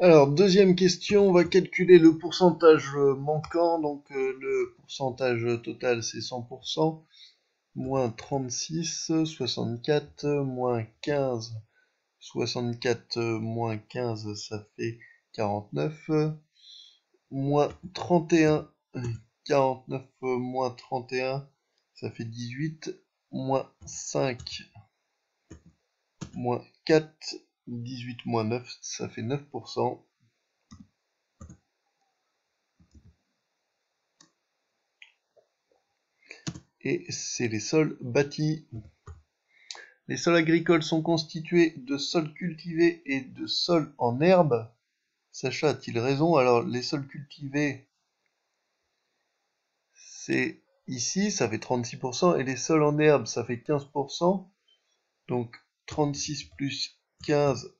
Alors, deuxième question, on va calculer le pourcentage manquant. Donc, le pourcentage total, c'est 100%. Moins 36, 64, moins 15. 64 moins 15, ça fait 49. Moins 31. 49 moins 31, ça fait 18. Moins 5, moins 4. 18 moins 9, ça fait 9%. Et c'est les sols bâtis. Les sols agricoles sont constitués de sols cultivés et de sols en herbe. Sacha a-t-il raison? Alors, les sols cultivés, c'est ici, ça fait 36%, et les sols en herbe, ça fait 15%. Donc, 36 plus 15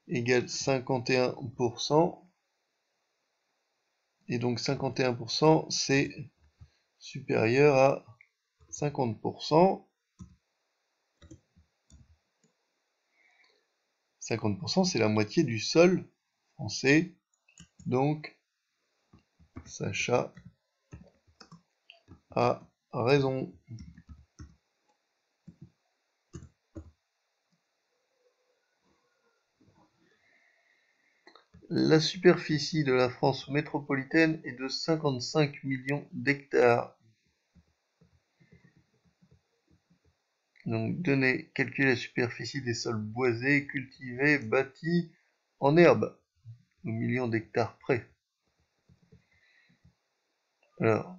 égale 51%. Et donc, 51%, c'est supérieur à 50%. 50%, c'est la moitié du sol français. Donc, Sacha a raison. La superficie de la France métropolitaine est de 55 millions d'hectares. Donc, calculer la superficie des sols boisés, cultivés, bâtis en herbe, au million d'hectares près. Alors,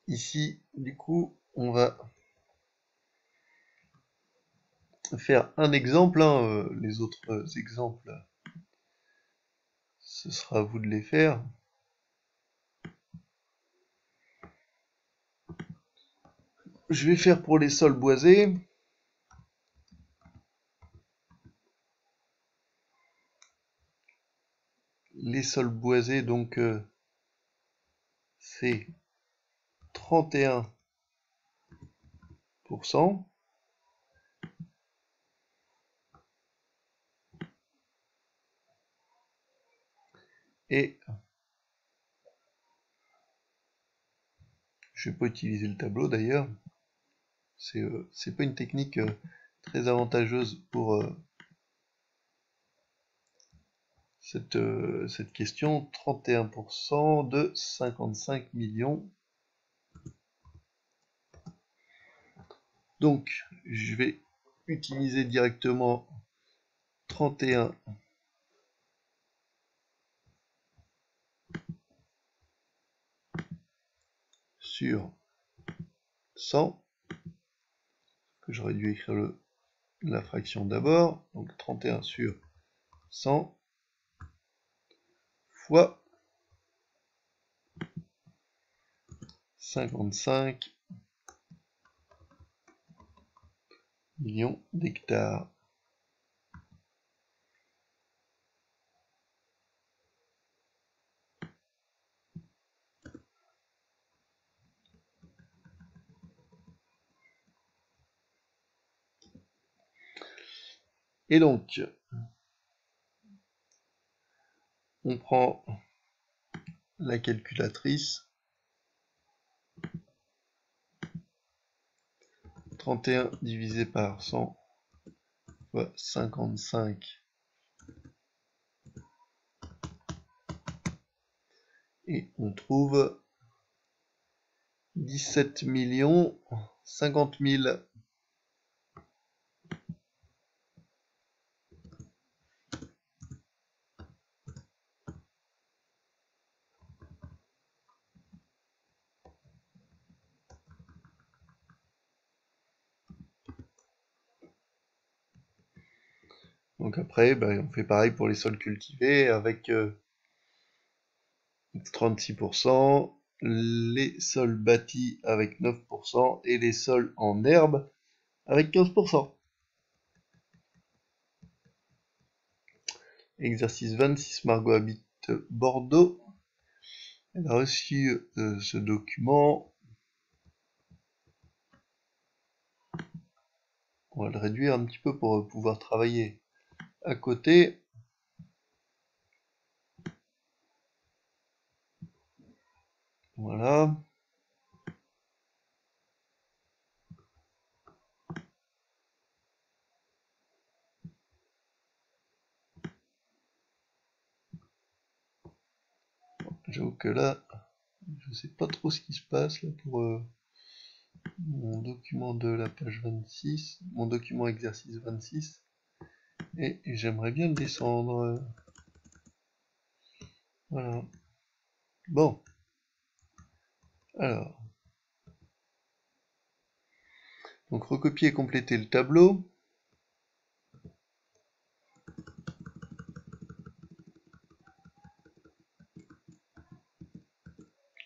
ici, du coup, on va faire un exemple. Les autres exemples, ce sera à vous de les faire. Je vais faire pour les sols boisés. Les sols boisés, donc, c'est 31%. Et je vais pas utiliser le tableau d'ailleurs. C'est pas une technique très avantageuse pour cette question. 31% de 55 millions. Donc, je vais utiliser directement 31 sur 100. Que j'aurais dû écrire la fraction d'abord. Donc 31 sur 100 fois 55 millions d'hectares. Et donc, on prend la calculatrice. 31 divisé par 100 fois 55. Et on trouve 17 millions 50 000. Donc après, on fait pareil pour les sols cultivés avec 36%, les sols bâtis avec 9% et les sols en herbe avec 15%. Exercice 26, Margot habite Bordeaux. Elle a reçu ce document. On va le réduire un petit peu pour pouvoir travailler à côté. Voilà. J'avoue que là, je sais pas trop ce qui se passe là pour mon document de la page 26, mon document exercice 26, et j'aimerais bien le descendre. Voilà. Bon, alors, donc recopier et compléter le tableau.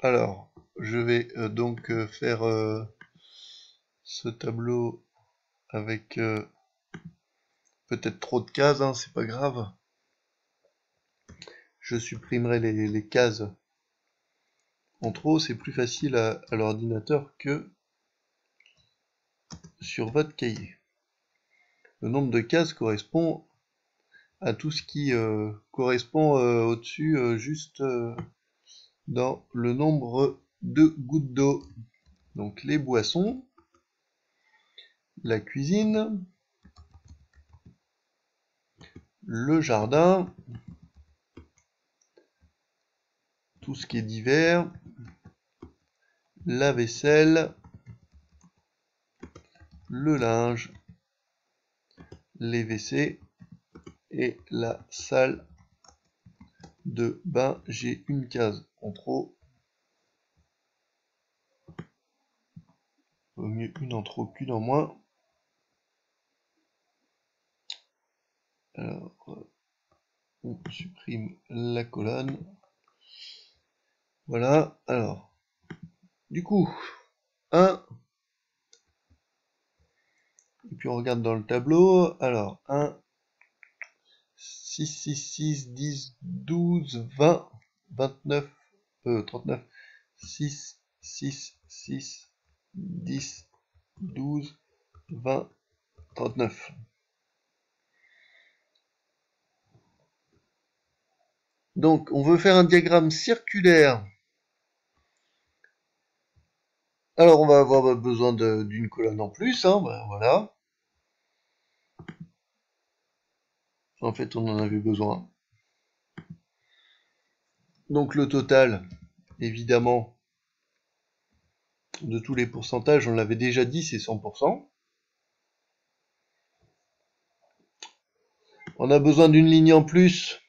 Alors, je vais donc faire ce tableau avec peut-être trop de cases, hein, c'est pas grave. Je supprimerai les cases en trop, c'est plus facile à l'ordinateur que sur votre cahier. Le nombre de cases correspond à tout ce qui correspond au-dessus, juste dans le nombre de gouttes d'eau. Donc les boissons, la cuisine, le jardin, tout ce qui est divers, la vaisselle, le linge, les WC et la salle de bain. J'ai une case en trop. Vaut mieux une en trop qu'une en moins. Alors, on supprime la colonne. Voilà, alors, du coup, 1, et puis on regarde dans le tableau, alors, 1, 6, 6, 6, 10, 12, 20, 29, 39, 6, 6, 6, 10, 12, 20, 39. Donc, on veut faire un diagramme circulaire. Alors, on va avoir besoin d'une colonne en plus, hein, ben voilà. En fait, on en avait besoin. Donc, le total, évidemment, de tous les pourcentages, on l'avait déjà dit, c'est 100%. On a besoin d'une ligne en plus,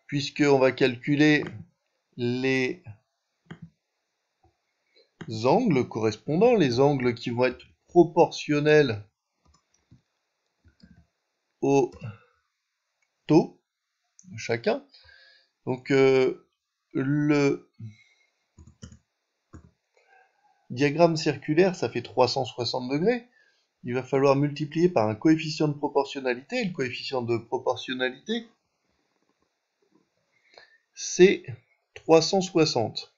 puisqu'on va calculer les angles correspondants, les angles qui vont être proportionnels au taux de chacun. Donc le diagramme circulaire, ça fait 360 degrés. Il va falloir multiplier par un coefficient de proportionnalité. Et le coefficient de proportionnalité, c'est 360.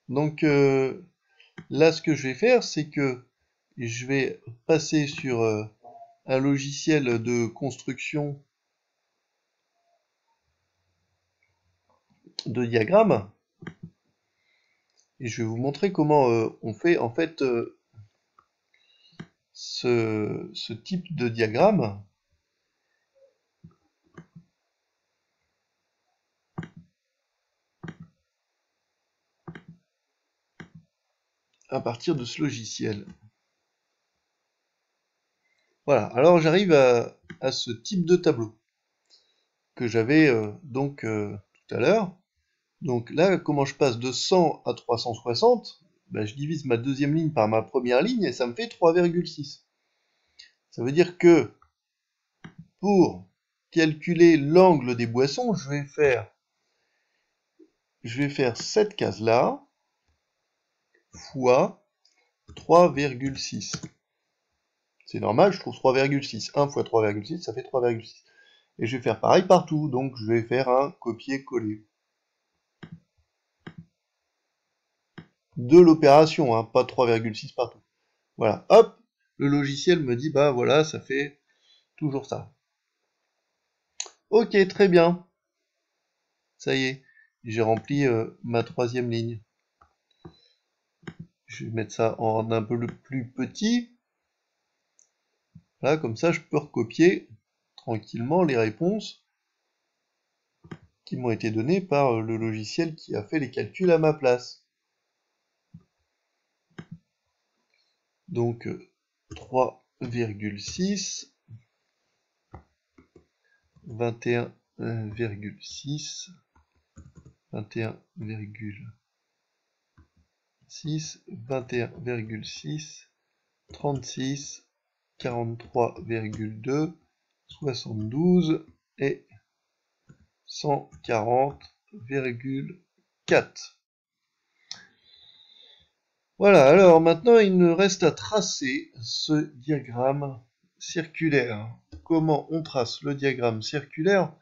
Donc là, ce que je vais faire, c'est que je vais passer sur un logiciel de construction de diagrammes. Et je vais vous montrer comment on fait en fait ce type de diagramme. À partir de ce logiciel. Voilà, alors j'arrive à ce type de tableau que j'avais donc tout à l'heure. Donc là, comment je passe de 100 à 360, ben, je divise ma deuxième ligne par ma première ligne et ça me fait 3,6. Ça veut dire que pour calculer l'angle des boissons, je vais faire cette case-là fois 3,6. C'est normal, je trouve 3,6. 1 fois 3,6, ça fait 3,6. Et je vais faire pareil partout, donc je vais faire un copier-coller. De l'opération, hein, pas 3,6 partout. Voilà, hop, le logiciel me dit, bah voilà, ça fait toujours ça. Ok, très bien. Ça y est. j'ai rempli ma troisième ligne. Je vais mettre ça en un peu plus petit. Là, comme ça, je peux recopier tranquillement les réponses qui m'ont été données par le logiciel qui a fait les calculs à ma place. Donc 3,6, 21,6, 21,6, 21,6, 36, 43,2, 72 et 140,4. Voilà, alors maintenant il nous reste à tracer ce diagramme circulaire. Comment on trace le diagramme circulaire?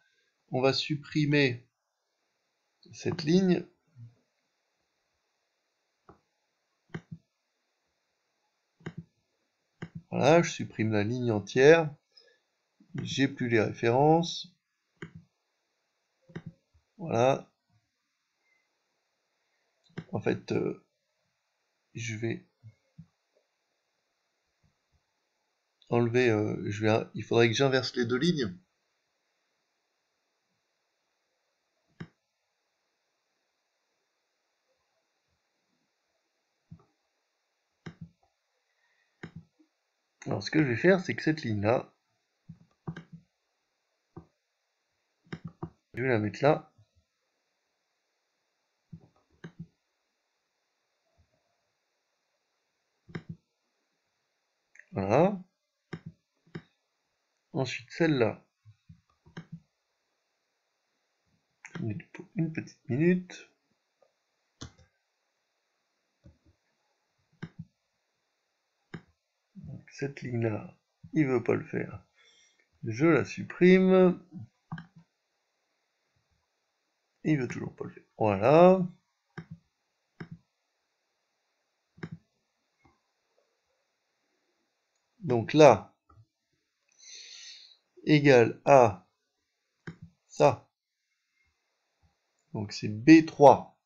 On va supprimer cette ligne. Voilà, je supprime la ligne entière. J'ai plus les références. Voilà. En fait, je vais enlever, il faudrait que j'inverse les deux lignes. Alors ce que je vais faire, c'est que cette ligne-là, je vais la mettre là. Voilà. Ensuite celle-là, pour une petite minute. Donc, cette ligne-là, il veut pas le faire. Je la supprime. Il veut toujours pas le faire. Voilà. Donc là, égale à ça. Donc c'est B3.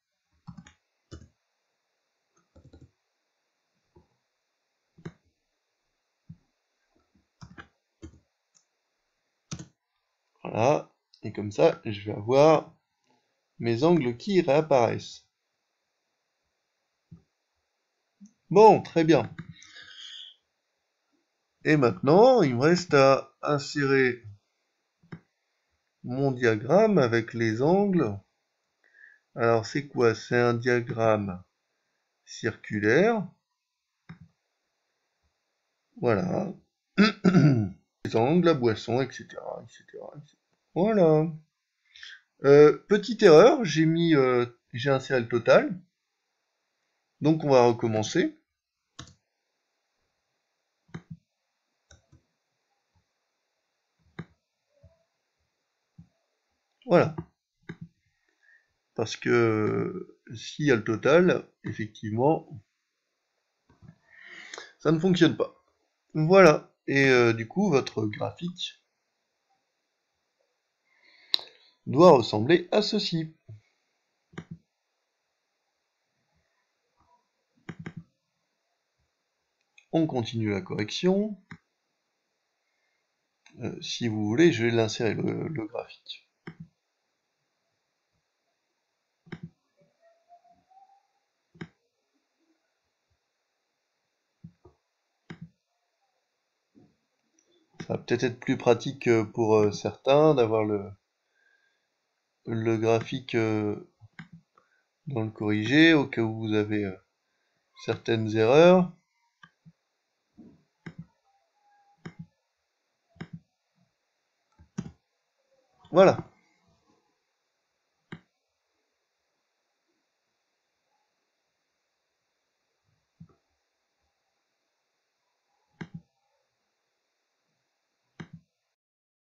Voilà. Et comme ça, je vais avoir mes angles qui réapparaissent. Bon, très bien. Et maintenant, il me reste à insérer mon diagramme avec les angles. Alors c'est quoi? C'est un diagramme circulaire. Voilà. Les angles, la boisson, etc. etc. Voilà. Petite erreur, j'ai inséré le total. Donc on va recommencer. Voilà. Parce que s'il y a le total, effectivement, ça ne fonctionne pas. Voilà. Et du coup, votre graphique doit ressembler à ceci. On continue la correction. Si vous voulez, je vais l'insérer le graphique. Ça va peut-être être plus pratique pour certains d'avoir le graphique dans le corrigé au cas où vous avez certaines erreurs. Voilà.